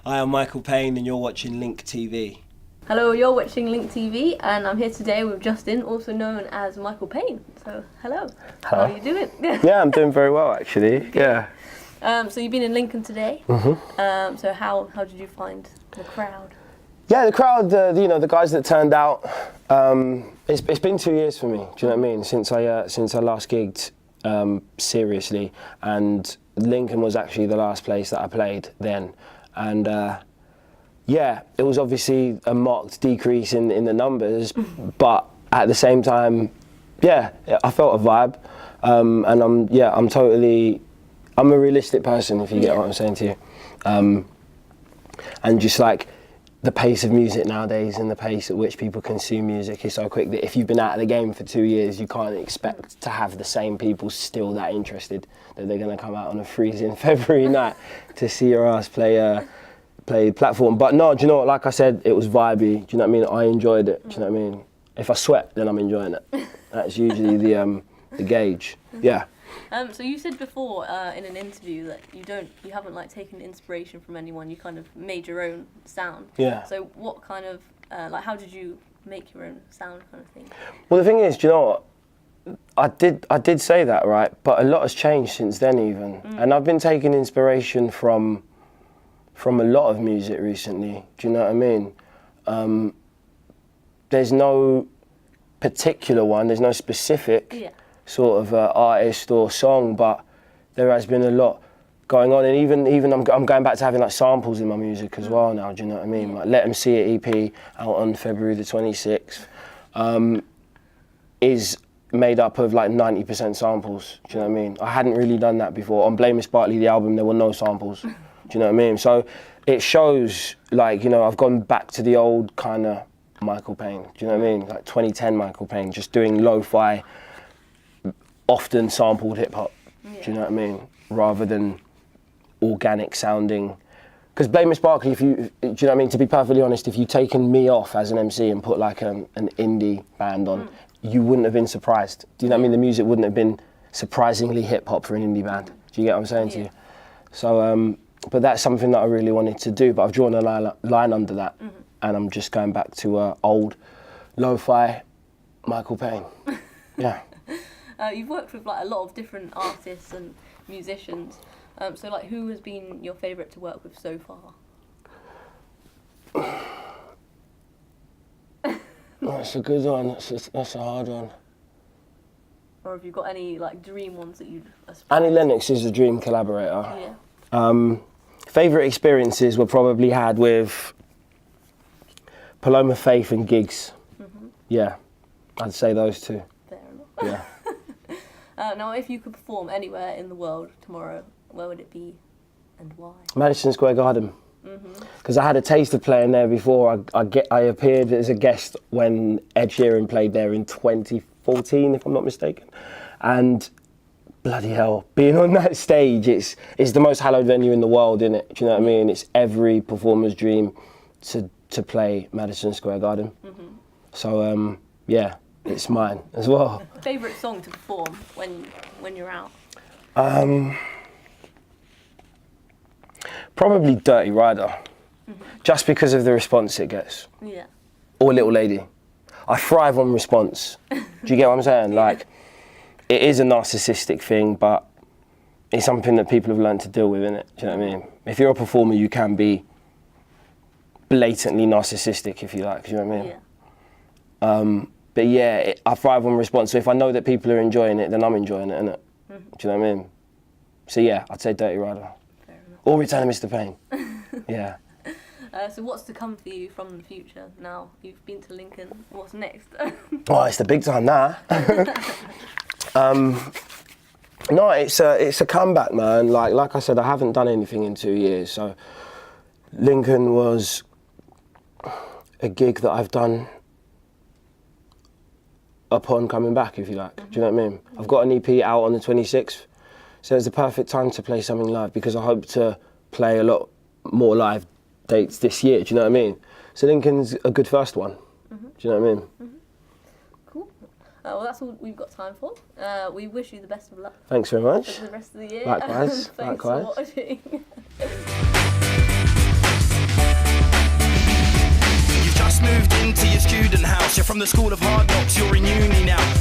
Hi, I'm Mikill Pane and you're watching LincTV. Hello, you're watching LincTV and I'm here today with Justin, also known as Mikill Pane. So, hello. How are you doing? Yeah, I'm doing very well actually. Yeah. So you've been in Lincoln today. Mm-hmm. So how did you find the crowd? Yeah, the crowd, the guys that turned out. It's been 2 years for me. Do you know what I mean? Since I last gigged seriously, and Lincoln was actually the last place that I played then, and yeah, it was obviously a marked decrease in the numbers, but at the same time, yeah, I felt a vibe, and I'm a realistic person, if you get what I'm saying to you, and just like the pace of music nowadays and the pace at which people consume music is so quick that if you've been out of the game for 2 years, you can't expect to have the same people still that interested that they're going to come out on a freezing February night to see your ass play platform. But no, do you know what? Like I said, it was vibey. Do you know what I mean? I enjoyed it. Do you know what I mean? If I sweat, then I'm enjoying it. That's usually the gauge. Yeah. So you said before in an interview that you haven't like taken inspiration from anyone. You kind of made your own sound. Yeah. So what kind of how did you make your own sound kind of thing? Well, the thing is, do you know what? I did say that, right? But a lot has changed since then, even. And I've been taking inspiration from a lot of music recently. Do you know what I mean? There's no particular one. There's no specific sort of artist or song, but there has been a lot going on, and even I'm going back to having like samples in my music as well now. Do you know what I mean? Like Let 'Em See It EP out on February the 26th is made up of like 90% samples. Do you know what I mean? I hadn't really done that before. On Blame Miss Bartley, the album, there were no samples. Do you know what I mean? So it shows, like, you know, I've gone back to the old kind of Mikill Pane. Do you know what I mean? Like 2010 Mikill Pane, just doing lo-fi, often sampled hip hop. Do you know what I mean? Rather than organic sounding. Because Blame Miss Barkley, do you know what I mean? To be perfectly honest, if you'd taken me off as an MC and put like an indie band on, you wouldn't have been surprised. Do you know what I mean? The music wouldn't have been surprisingly hip hop for an indie band. Do you get what I'm saying to you? So, but that's something that I really wanted to do, but I've drawn a line under that, and I'm just going back to old lo-fi Mikill Pane. Yeah. You've worked with like a lot of different artists and musicians. So like, who has been your favourite to work with so far? That's a good one. That's a hard one. Or have you got any like dream ones that you'd aspire to? Annie Lennox is a dream collaborator. Yeah. Favourite experiences were probably had with Paloma Faith and gigs. Yeah, I'd say those two. Fair enough. Yeah. Now, if you could perform anywhere in the world tomorrow, where would it be and why? Madison Square Garden. Because I had a taste of playing there before. I appeared as a guest when Ed Sheeran played there in 2014, if I'm not mistaken. And bloody hell, being on that stage, it's the most hallowed venue in the world, isn't it? Do you know what I mean? It's every performer's dream to play Madison Square Garden. So, yeah, it's mine as well. Favourite song to perform when you're out? Probably Dirty Rider, just because of the response it gets. Yeah. Or Little Lady. I thrive on response. Do you get what I'm saying? Like, it is a narcissistic thing, but it's something that people have learned to deal with, innit? Do you know what I mean? If you're a performer, you can be blatantly narcissistic, if you like. Do you know what I mean? Yeah. But yeah, I thrive on response. So if I know that people are enjoying it, then I'm enjoying it, innit? Do you know what I mean? So yeah, I'd say Dirty Rider. Fair enough. Or Return of Mr. Pane. Yeah. So what's to come for you from the future now? You've been to Lincoln. What's next? Oh, it's the big time now. No, it's a comeback, man. Like I said, I haven't done anything in 2 years. So Lincoln was a gig that I've done upon coming back, if you like. Do you know what I mean? I've got an EP out on the 26th, so it's the perfect time to play something live because I hope to play a lot more live dates this year. Do you know what I mean? So Lincoln's a good first one. Do you know what I mean? Cool. Well, that's all we've got time for. We wish you the best of luck. Thanks very much. For the rest of the year. Likewise. Thanks Likewise. for watching. house. You're from the school of hard knocks, you're in uni now.